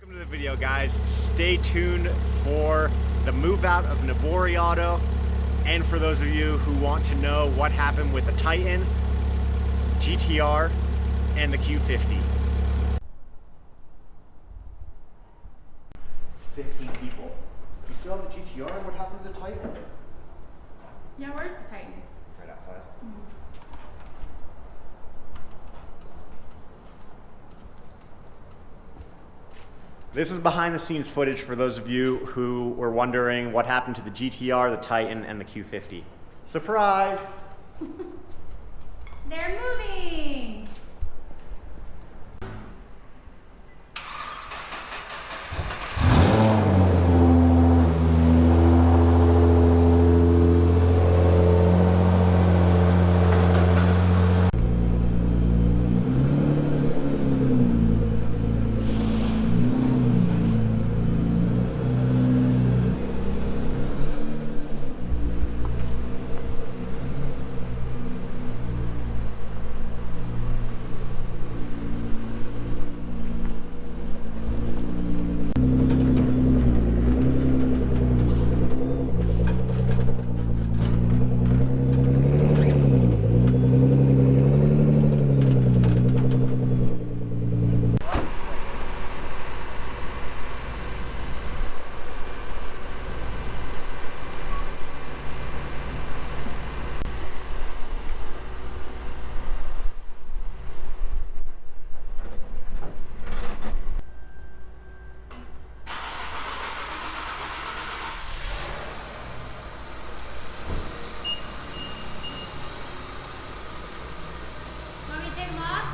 Welcome to the video, guys. Stay tuned for the move out of Nabori Auto, and for those of you who want to know what happened with the Titan, GTR, and the Q50. 15 people. You still have the GTR? What happened to the Titan? Yeah, where's the Titan? Right outside. This is behind the scenes footage for those of you who were wondering what happened to the GTR, the Titan, and the Q50. Surprise! They're moving! Want me to take them off?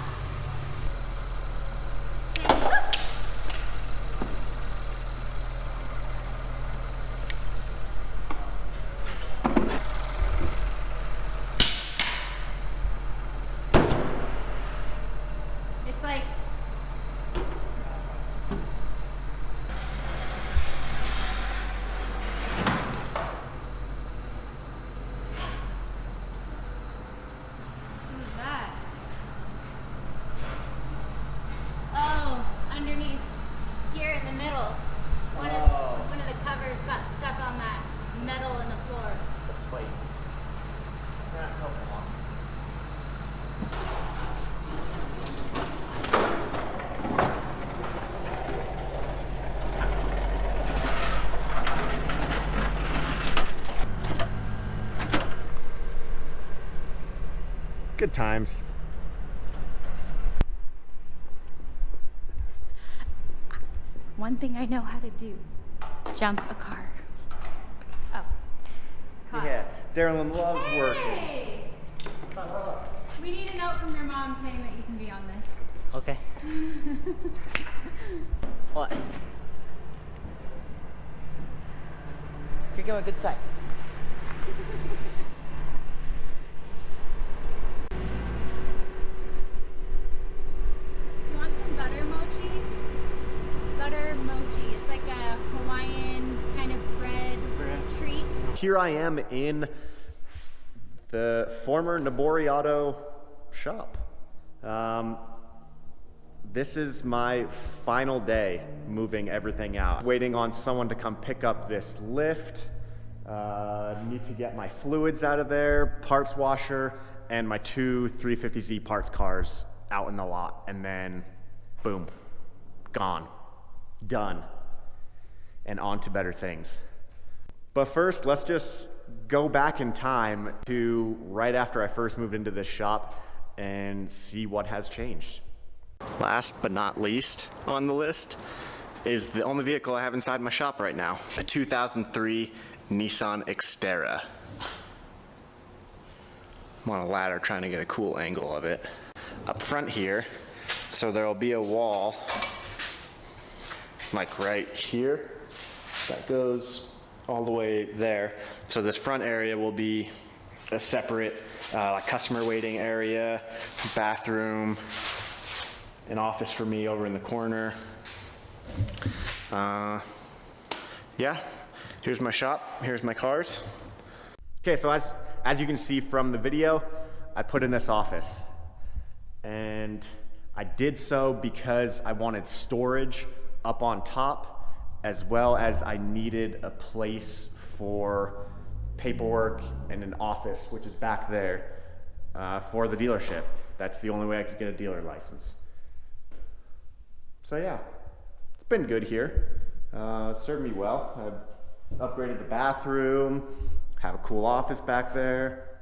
It's like what was that? Oh, underneath here in the middle. One of the covers got stuck on that metal in the floor. The plate. Good times. One thing I know how to do. Jump a car. Oh. Car. Yeah, Darylyn loves working. Hey! We need a note from your mom saying that you can be on this. Okay. What? You're going good side. Do you want some butter mochi? Butter mochi. It's like a Hawaiian kind of bread treat. Here I am in the former Nabori Auto shop. This is my final day moving everything out. Waiting on someone to come pick up this lift. Need to get my fluids out of there, parts washer, and my two 350Z parts cars out in the lot. And then, boom, gone, done, and on to better things. But first, let's just go back in time to right after I first moved into this shop and see what has changed. Last but not least on the list is the only vehicle I have inside my shop right now, a 2003 Nissan Xterra. I'm on a ladder trying to get a cool angle of it. Up front here, so there'll be a wall like right here that goes all the way there. So this front area will be a separate customer waiting area, bathroom, an office for me over in the corner. Yeah, here's my shop, here's my cars. Okay, so as you can see from the video, I put in this office. And I did so because I wanted storage up on top, as well as I needed a place for paperwork and an office, which is back there, for the dealership. That's the only way I could get a dealer license. So yeah, it's been good here. Served me well. I upgraded the bathroom, have a cool office back there,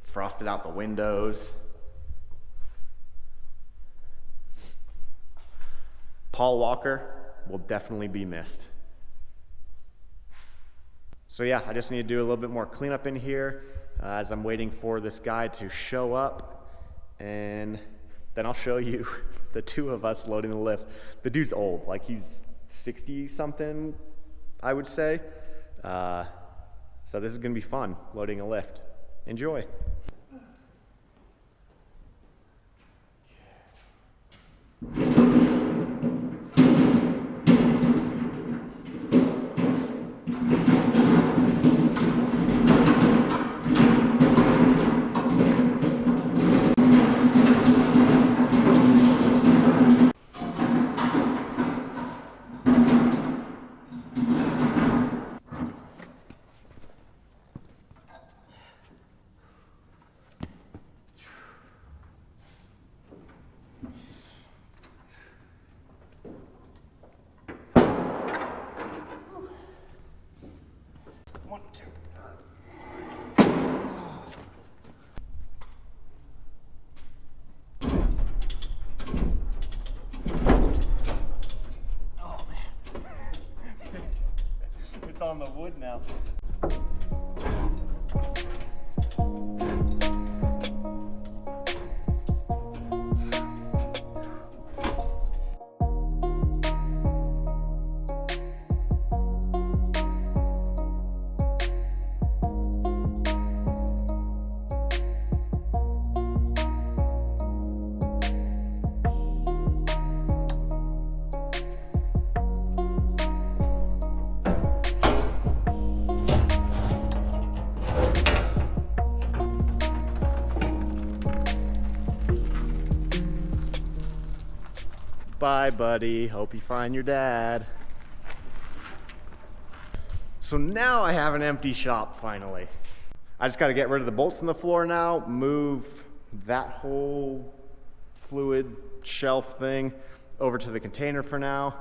frosted out the windows. Paul Walker will definitely be missed. So yeah, I just need to do a little bit more cleanup in here as I'm waiting for this guy to show up, and then I'll show you the two of us loading the lift. The dude's old, like he's 60 something, I would say. So this is gonna be fun, loading a lift. Enjoy. One, two. Oh man. It's on the wood now. Bye, buddy. Hope you find your dad. So now I have an empty shop, finally. I just gotta get rid of the bolts in the floor now, move that whole fluid shelf thing over to the container for now.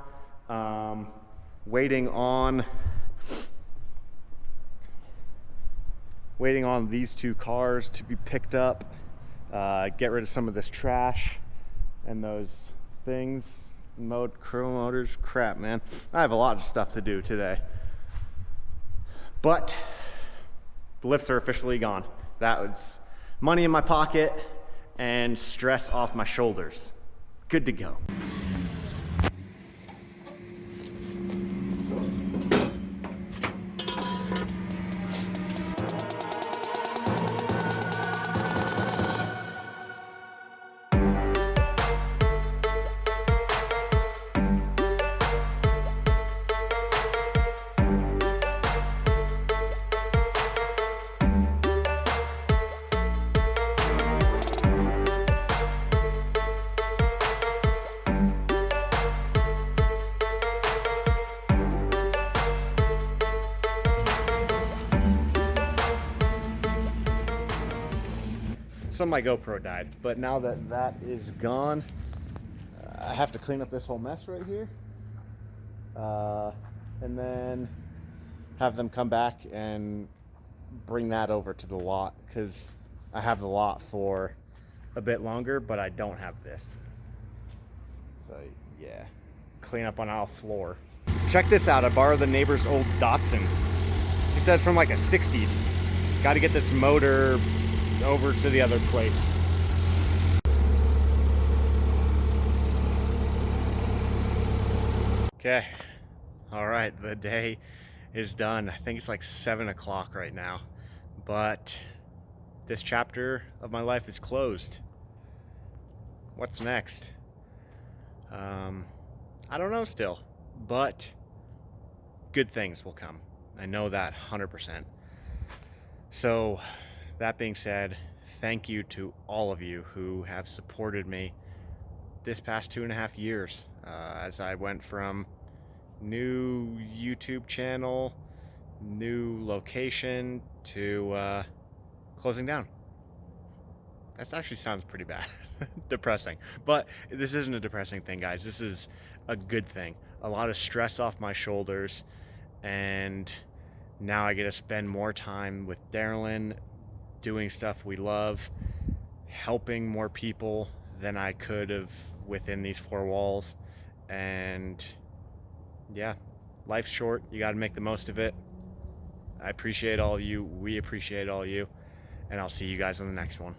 Waiting on these two cars to be picked up. Get rid of some of this trash and those things, crew motors, crap, man. I have a lot of stuff to do today. But the lifts are officially gone. That was money in my pocket and stress off my shoulders. Good to go. So my GoPro died, but now that that is gone, I have to clean up this whole mess right here, and then have them come back and bring that over to the lot, because I have the lot for a bit longer, but I don't have this. So yeah, clean up on our floor. Check this out, I borrowed the neighbor's old Datsun. He said it's from like a 60s. Got to get this motor over to the other place. Okay, all right, the day is done. I think it's like 7 o'clock right now, but this chapter of my life is closed. What's next? I don't know still, but good things will come. I know that 100%. So that being said, thank you to all of you who have supported me this past 2.5 years as I went from new YouTube channel, new location to closing down. That actually sounds pretty bad. Depressing. But this isn't a depressing thing, guys. This is a good thing. A lot of stress off my shoulders, and now I get to spend more time with Darylyn, doing stuff we love, helping more people than I could have within these four walls. And yeah, life's short. You got to make the most of it. I appreciate all of you. We appreciate all of you. And I'll see you guys on the next one.